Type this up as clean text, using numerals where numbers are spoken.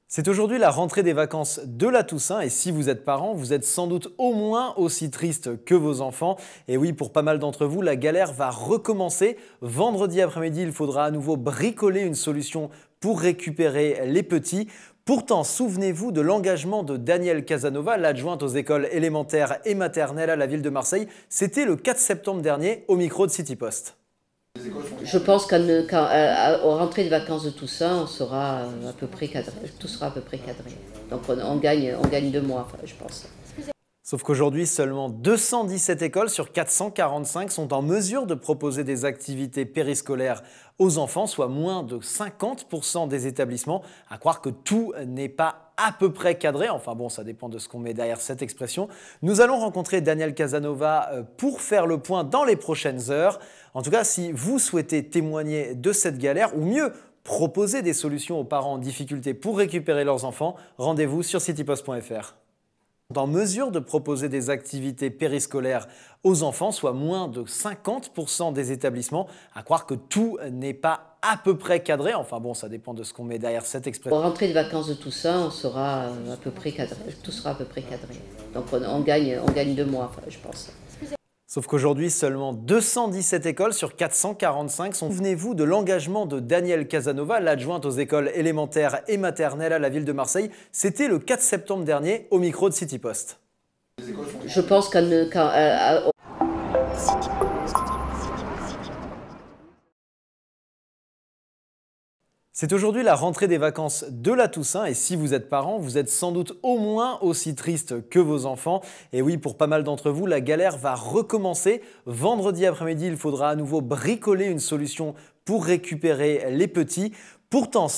C'est aujourd'hui la rentrée des vacances de la Toussaint et si vous êtes parent, vous êtes sans doute au moins aussi triste que vos enfants. Et oui, pour pas mal d'entre vous, la galère va recommencer. Vendredi après-midi, il faudra à nouveau bricoler une solution pour récupérer les petits. Pourtant, souvenez-vous de l'engagement de Danielle Casanova, l'adjointe aux écoles élémentaires et maternelles à la ville de Marseille. C'était le 4 septembre dernier au micro de City Post. Je pense qu'aux rentrées de vacances de Toussaint, on sera à peu près cadré. Tout sera à peu près cadré. Donc on gagne 2 mois, je pense. Sauf qu'aujourd'hui, seulement 217 écoles sur 445 sont en mesure de proposer des activités périscolaires aux enfants, soit moins de 50% des établissements. À croire que tout n'est pas à peu près cadré. Enfin bon, ça dépend de ce qu'on met derrière cette expression. Nous allons rencontrer Danielle Casanova pour faire le point dans les prochaines heures. En tout cas, si vous souhaitez témoigner de cette galère, ou mieux, proposer des solutions aux parents en difficulté pour récupérer leurs enfants, rendez-vous sur citypost.fr. En mesure de proposer des activités périscolaires aux enfants, soit moins de 50% des établissements. À croire que tout n'est pas à peu près cadré. Enfin bon, ça dépend de ce qu'on met derrière cette expression. Aux rentrées de vacances de Toussaint, on sera à peu près cadré. Tout sera à peu près cadré. Donc on gagne 2 mois, je pense. Sauf qu'aujourd'hui, seulement 217 écoles sur 445 sont... Souvenez-vous de l'engagement de Danielle Casanova, l'adjointe aux écoles élémentaires et maternelles à la ville de Marseille. C'était le 4 septembre dernier au micro de City Post. Je pense C'est aujourd'hui la rentrée des vacances de la Toussaint et si vous êtes parent, vous êtes sans doute au moins aussi triste que vos enfants. Et oui, pour pas mal d'entre vous, la galère va recommencer. Vendredi après-midi, il faudra à nouveau bricoler une solution pour récupérer les petits. Pourtant,